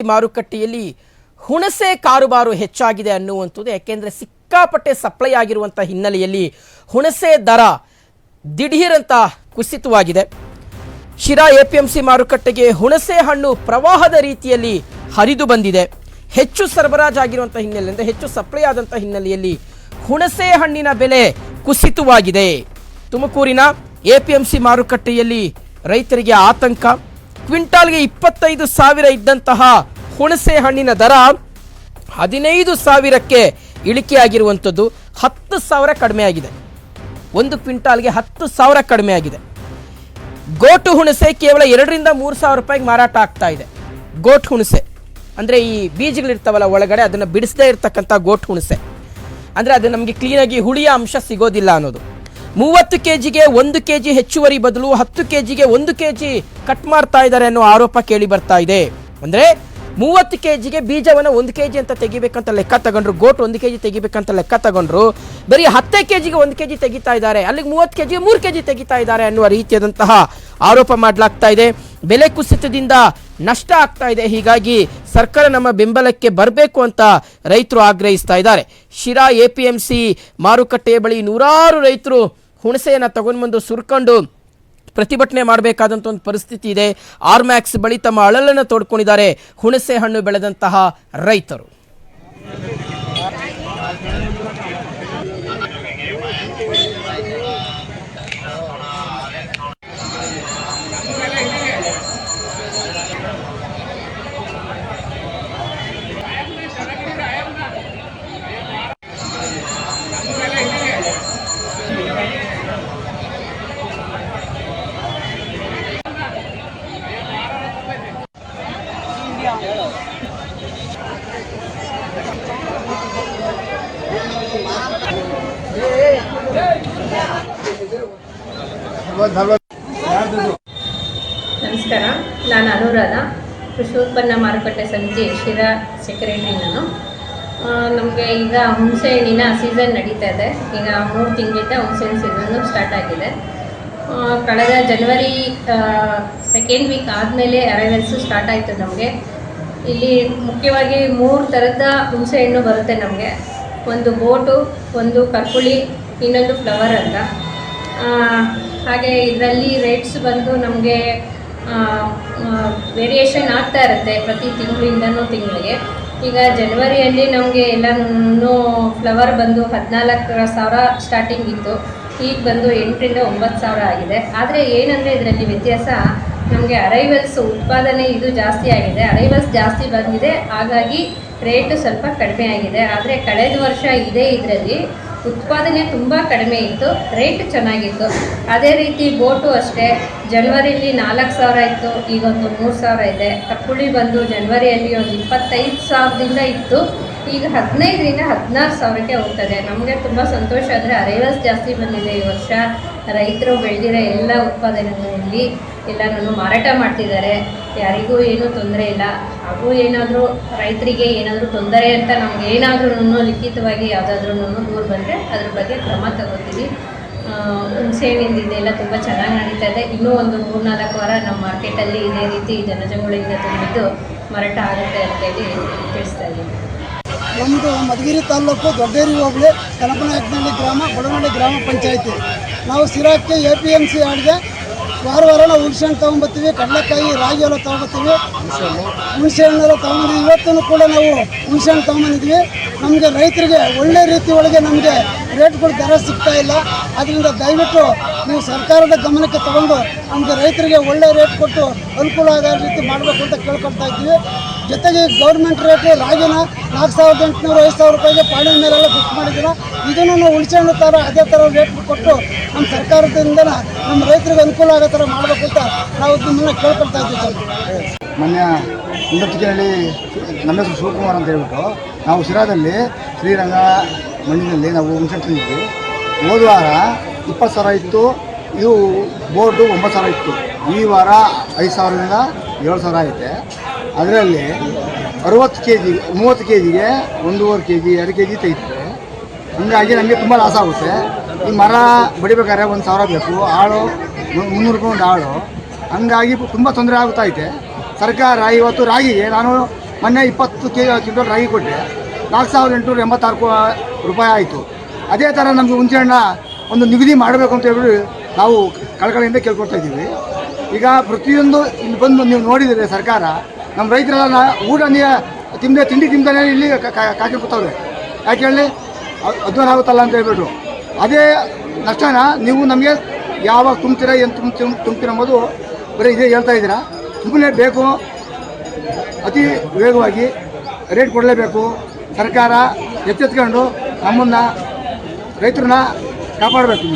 ಮಾರುಕಟ್ಟೆಯಲ್ಲಿ ಹುಣಸೆ ಕಾರುಬಾರು ಹೆಚ್ಚಾಗಿದೆ ಅನ್ನುವಂಥದ್ದು. ಯಾಕೆಂದರೆ ಸಿಕ್ಕಾಪಟ್ಟೆ ಸಪ್ಲೈ ಆಗಿರುವಂಥ ಹಿನ್ನೆಲೆಯಲ್ಲಿ ಹುಣಸೆ ದರ ದಿಢೀರಂತ ಕುಸಿತವಾಗಿದೆ. ಶಿರಾ ಎಪಿಎಂಸಿ ಮಾರುಕಟ್ಟೆಗೆ ಹುಣಸೆ ಹಣ್ಣು ಪ್ರವಾಹದ ರೀತಿಯಲ್ಲಿ ಹರಿದು ಬಂದಿದೆ. ಹೆಚ್ಚು ಸರಬರಾಜಾಗಿರುವಂಥ ಹಿನ್ನೆಲೆಯಿಂದ ಹೆಚ್ಚು ಸಪ್ಲೈ ಆದಂಥ ಹಿನ್ನೆಲೆಯಲ್ಲಿ ಹುಣಸೆ ಹಣ್ಣಿನ ಬೆಲೆ ಕುಸಿತವಾಗಿದೆ. ತುಮಕೂರಿನ ಎಪಿಎಂಸಿ ಮಾರುಕಟ್ಟೆಯಲ್ಲಿ ರೈತರಿಗೆ ಆತಂಕ. ಕ್ವಿಂಟಾಲ್ಗೆ 25,000 ಇದ್ದಂತಹ ಹುಣಸೆ ಹಣ್ಣಿನ ದರ 15,000ಕ್ಕೆ ಇಳಿಕೆಯಾಗಿರುವಂಥದ್ದು. 10,000 ಕಡಿಮೆ ಆಗಿದೆ. ಒಂದು ಕ್ವಿಂಟಾಲ್ಗೆ 10,000 ಕಡಿಮೆ ಆಗಿದೆ. ಗೋಟು ಹುಣಸೆ ಕೇವಲ 2,000 3,000 ರೂಪಾಯಿಗೆ ಮಾರಾಟ ಆಗ್ತಾ ಇದೆ. ಗೋಟ್ ಹುಣಸೆ ಅಂದರೆ ಈ ಬೀಜಗಳಿರ್ತಾವಲ್ಲ ಒಳಗಡೆ ಅದನ್ನು ಬಿಡಿಸದೇ ಇರ್ತಕ್ಕಂಥ ಗೋಟ್ ಹುಣಸೆ ಅಂದರೆ ಅದು ನಮಗೆ ಕ್ಲೀನಾಗಿ ಹುಳಿಯ ಅಂಶ ಸಿಗೋದಿಲ್ಲ ಅನ್ನೋದು. 30 kgಗೆ 1 kg ಹೆಚ್ಚುವರಿ ಬದಲು 10 kgಗೆ 1 kg ಕಟ್ ಮಾಡ್ತಾ ಇದ್ದಾರೆ ಅನ್ನೋ ಆರೋಪ ಕೇಳಿ ಬರ್ತಾ ಇದೆ. ಅಂದರೆ 30 kgಗೆ ಬೀಜವನ್ನು 1 kg ಅಂತ ತೆಗಿಬೇಕಂತ ಲೆಕ್ಕ ತಗೊಂಡ್ರು, ಗೋಟ್ 1 kg ತೆಗಿಬೇಕಂತ ಲೆಕ್ಕ ತಗೊಂಡ್ರು, ಬರೀ 10 kgಗೆ 1 kg ತೆಗಿತಾ ಇದ್ದಾರೆ, ಅಲ್ಲಿಗೆ 30 kg 3 kg ತೆಗಿತಾ ಇದ್ದಾರೆ ಅನ್ನುವ ರೀತಿಯಾದಂತಹ ಆರೋಪ ಮಾಡಲಾಗ್ತಾ ಇದೆ. ಬೆಲೆ ಕುಸಿತದಿಂದ ನಷ್ಟ ಆಗ್ತಾ ಇದೆ. ಹೀಗಾಗಿ ಸರ್ಕಾರ ನಮ್ಮ ಬೆಂಬಲಕ್ಕೆ ಬರಬೇಕು ಅಂತ ರೈತರು ಆಗ್ರಹಿಸ್ತಾ ಇದ್ದಾರೆ. ಶಿರಾ ಎಪಿಎಂಸಿ ಮಾರುಕಟ್ಟೆಯ ಬಳಿ ನೂರಾರು ರೈತರು ಹುಣಸೆಯನ್ನು ತಗೊಂಡ್ಬಂದು ಸುರ್ಕೊಂಡು ಪ್ರತಿಭಟನೆ ಮಾಡಬೇಕಾದಂಥ ಒಂದು ಪರಿಸ್ಥಿತಿ ಇದೆ. ಆರ್ಮ್ಯಾಕ್ಸ್ ಬಳಿ ತಮ್ಮ ಅಳಲನ್ನು ತೋಡ್ಕೊಂಡಿದ್ದಾರೆ ಹುಣಸೆ ಹಣ್ಣು ಬೆಳೆದಂತಹ ರೈತರು. ನಮಸ್ಕಾರ, ನಾನು ಅನುರಾಧ, ಕೃಷಿ ಉತ್ಪನ್ನ ಮಾರುಕಟ್ಟೆ ಸಮಿತಿ ಶಿರಾ ಸೆಕ್ರೆಟರಿ. ನಾನು ನಮಗೆ ಈಗ ಹುಣಸೆ ಹಣ್ಣಿನ ಸೀಸನ್ ನಡೀತಾ ಇದೆ. ಈಗ 3 ತಿಂಗಳಿಂದ ಹುಣಸೆ ಹಣ್ಣು ಸೀಸನ್ನು ಸ್ಟಾರ್ಟ್ ಆಗಿದೆ. ಕಳೆದ ಜನವರಿ 2nd ವೀಕ್ ಆದಮೇಲೆ ಅರೈವಲ್ಸು ಸ್ಟಾರ್ಟ್ ಆಯಿತು. ನಮಗೆ ಇಲ್ಲಿ ಮುಖ್ಯವಾಗಿ 3 ಥರದ ಹುಣಸೆ ಹಣ್ಣು ಬರುತ್ತೆ ನಮಗೆ. ಒಂದು ಬೋಟು, ಒಂದು ಕರ್ಪುಳಿ, ಇನ್ನೊಂದು ಫ್ಲವರ್ ಅಂತ. ಹಾಗೆ ಇದರಲ್ಲಿ ರೇಟ್ಸ್ ಬಂದು ನಮಗೆ ವೇರಿಯೇಷನ್ ಆಗ್ತಾ ಇರುತ್ತೆ ಪ್ರತಿ ತಿಂಗಳಿಂದನೂ ತಿಂಗಳಿಗೆ. ಈಗ ಜನವರಿಯಲ್ಲಿ ನಮಗೆ ಎಲ್ಲನೂ ಫ್ಲವರ್ ಬಂದು 14,000 ಸ್ಟಾರ್ಟಿಂಗ್ ಇತ್ತು. ಈಗ ಬಂದು 8,000 ರಿಂದ 9,000 ಆಗಿದೆ. ಆದರೆ ಏನಂದರೆ ಇದರಲ್ಲಿ ವ್ಯತ್ಯಾಸ, ನಮಗೆ ಅರೈವಲ್ಸ್ ಉತ್ಪಾದನೆ ಇದು ಜಾಸ್ತಿ ಆಗಿದೆ, ಅರೈವಲ್ಸ್ ಜಾಸ್ತಿ ಬಂದಿದೆ, ಹಾಗಾಗಿ ರೇಟು ಸ್ವಲ್ಪ ಕಡಿಮೆ ಆಗಿದೆ. ಆದರೆ ಕಳೆದ ವರ್ಷ ಇದರಲ್ಲಿ ಉತ್ಪಾದನೆ ತುಂಬ ಕಡಿಮೆ ಇತ್ತು, ರೇಟ್ ಚೆನ್ನಾಗಿತ್ತು. ಅದೇ ರೀತಿ ಬೋಟು ಅಷ್ಟೇ, ಜನವರಿಯಲ್ಲಿ 4,000 ಇತ್ತು, ಈಗೊಂದು 3,000 ಇದೆ. ಕಪ್ಪುಳಿ ಬಂದು ಜನವರಿಯಲ್ಲಿ ಒಂದು 25,000ದಿಂದ ಇತ್ತು, ಈಗ 15,000 ರಿಂದ 16,000ಕ್ಕೆ ಹೋಗ್ತದೆ. ನಮಗೆ ತುಂಬ ಸಂತೋಷ. ಆದರೆ ಅರೈವಲ್ಸ್ ಜಾಸ್ತಿ ಬಂದಿದೆ ಈ ವರ್ಷ. ರೈತರು ಬೆಳೆದಿರೋ ಎಲ್ಲ ಉತ್ಪಾದನೆಯಲ್ಲಿ ಎಲ್ಲನೂ ಮಾರಾಟ ಮಾಡ್ತಿದ್ದಾರೆ. ಯಾರಿಗೂ ಏನೂ ತೊಂದರೆ ಇಲ್ಲ. ಹಾಗೂ ಏನಾದರೂ ರೈತರಿಗೆ ಏನಾದರೂ ತೊಂದರೆ ಅಂತ ನಮ್ಗೆ ಏನಾದ್ರೂ ಲಿಖಿತವಾಗಿ ಯಾವುದಾದ್ರೂ ದೂರು ಬಂದರೆ ಅದ್ರ ಬಗ್ಗೆ ಕ್ರಮ ತಗೋತೀವಿ. ಹುಣಸೆ ಹಣ್ಣಿಂದ ಇದೆಲ್ಲ ತುಂಬ ಚೆನ್ನಾಗಿ ನಡೀತಾ ಇದೆ. ಇನ್ನೂ ಒಂದು 3-4 ವಾರ ನಮ್ಮ ಮಾರ್ಕೆಟಲ್ಲಿ ಇದೇ ರೀತಿ ಜನಜಂಗುಳಿಯಿಂದ ತುಂಬಿದ್ದು ಮಾರಾಟ ಆಗುತ್ತೆ ಅಂತೇಳಿ ತಿಳಿಸ್ತಾ ಇದ್ದೀನಿ. ನಮ್ಮದು ಮಧುಗಿರಿ ತಾಲೂಕು ದೊಡ್ಡೇರಿ ಹೋಬಳಿ ಕನಪನಾಯಕನಹಳ್ಳಿ ಗ್ರಾಮ, ಬಡವನಹಳ್ಳಿ ಗ್ರಾಮ ಪಂಚಾಯಿತಿ. ನಾವು ಸಿರಾಕ್ಕೆ APMC ಆಡಿಗೆ ವಾರ ನಾವು ಹುಣಸೆ ಹಣ್ಣು ತೊಗೊಂಬತ್ತೀವಿ, ಕಡಲೆಕಾಯಿ, ರಾಗಿ ಎಲ್ಲ ತೊಗೊಬತ್ತೀವಿ, ಹುಣಸೆ ಹಣ್ಣೆಲ್ಲ ತೊಗೊಂಡಿದ್ದೀವಿ. ಇವತ್ತೂ ಕೂಡ ನಾವು ಹುಣಸೆ ಹಣ್ಣು ತೊಗೊಂಬಂದಿದ್ವಿ. ನಮಗೆ ರೈತರಿಗೆ ಒಳ್ಳೆ ರೀತಿ ಒಳಗೆ ನಮಗೆ ರೇಟ್ಗಳು ದರ ಸಿಗ್ತಾ ಇಲ್ಲ. ಅದರಿಂದ ದಯವಿಟ್ಟು ನೀವು ಸರ್ಕಾರದ ಗಮನಕ್ಕೆ ತಗೊಂಡು ನಮಗೆ ರೈತರಿಗೆ ಒಳ್ಳೆ ರೇಟ್ ಕೊಟ್ಟು ಅನುಕೂಲ ಆಗೋ ರೀತಿ ಮಾಡಬೇಕು ಅಂತ ಕೇಳ್ಕೊಳ್ತಾ ಇದ್ದೀವಿ. ಜೊತೆಗೆ ಗೌರ್ಮೆಂಟ್ ರೇಟು ರಾಗಿನ 4,800 5,000 ರೂಪಾಯಿಗೆ ಪಾಣಿನ ಮೇಲೆಲ್ಲ ಫಿಕ್ಸ್ ಮಾಡಿದ್ದೀರ. ಇದನ್ನು ನಾವು ಹುಣಸೆ ಹಣ್ಣು ಥರ ಅದೇ ಥರ ರೇಟ್ ಕೊಟ್ಟು ನಮ್ಮ ಸರ್ಕಾರದಿಂದ ನಮ್ಮ ರೈತರಿಗೆ ಅನುಕೂಲ ಆಗೋ ಥರ ಮಾಡಬೇಕು ಅಂತ ನಾವು ನಿಮ್ಮನ್ನು ಕೇಳ್ಕೊಳ್ತಾ ಇದ್ದೀವಿ ಸರ್. ಮೊನ್ನೆ ಇಂದರ್ತಿಗೆಯಲ್ಲಿ ನಮ್ಮ ಹೆಸರು ಶಿವಕುಮಾರ್ ಅಂತ ಹೇಳ್ಬಿಟ್ಟು ನಾವು ಶಿರಾದಲ್ಲಿ ಶ್ರೀರಂಗ ಮಂಡಿನಲ್ಲಿ ನಾವು ಹುಣಸೆ ತಂದಿದ್ವಿ. ಹೋದ ವಾರ 20,000 ಇತ್ತು, ಇದು ಬೋಟು 9,000 ಇತ್ತು. ಈ ವಾರ 5,000ರಿಂದ 7,000 ಐತೆ. ಅದರಲ್ಲಿ 60 kg 30 kgಗೆ 1.5 kg 2 kg ತೆಗಿತಾರೆ. ಹೀಗಾಗಿ ನಮಗೆ ತುಂಬ ಲಾಸ್ ಆಗುತ್ತೆ. ಈ ಮರ ಬಡಿಬೇಕಾದ್ರೆ 1,000 ಬೇಕು, ಆಳು 300 ರೂಪಾಯಿ ಒಂದು ಆಳು. ಹಂಗಾಗಿ ತುಂಬ ತೊಂದರೆ ಆಗುತ್ತೈತೆ. ಸರ್ಕಾರ ಇವತ್ತು ರಾಗಿಗೆ ನಾನು ಮೊನ್ನೆ 20 ಕ್ವಿಂಟಲ್ ರಾಗಿ ಕೊಟ್ಟರೆ 4,886 ರೂಪಾಯಿ ಆಯಿತು. ಅದೇ ಥರ ನಮಗೆ ಹುಣಸೆಹಣ್ಣ ಒಂದು ನಿಗದಿ ಮಾಡಬೇಕು ಅಂತ ಹೇಳಿ ನಾವು ಕಳಕಳಿಯಿಂದ ಕೇಳ್ಕೊಳ್ತಾ ಇದ್ದೀವಿ. ಈಗ ಪ್ರತಿಯೊಂದು ಇಲ್ಲಿ ಬಂದು ನೀವು ನೋಡಿದರೆ ಸರ್ಕಾರ ನಮ್ಮ ರೈತರೆಲ್ಲ ಊಟ ತಿಂಡಿ ತಿಂತಾನೆ ಇಲ್ಲಿ ಕಾಕಿ ಕೂತವ್ರೆ. ಯಾಕೆ ಹೇಳಿ ಅಧ್ವಾನ ಆಗುತ್ತಲ್ಲ ಅಂತ ಹೇಳ್ಬಿಟ್ಟು ಅದೇ ನಷ್ಟನ ನೀವು ನಮಗೆ ಯಾವಾಗ ತುಂಬ್ತೀರಾ ಏನು ತುಂಬ್ತೀರ ಅಂಬೋದು ಬರೀ ಇದೇ ಹೇಳ್ತಾ ಇದ್ದೀರಾ. ಸುಮ್ಮನೆ ಬೇಕು ಅತಿ ವೇಗವಾಗಿ ರೇಟ್ ಕೊಡಲೇಬೇಕು. ಸರ್ಕಾರ ಎಚ್ಚೆತ್ಕೊಂಡು ನಮ್ಮನ್ನು ರೈತರನ್ನ ಕಾಪಾಡಬೇಕು.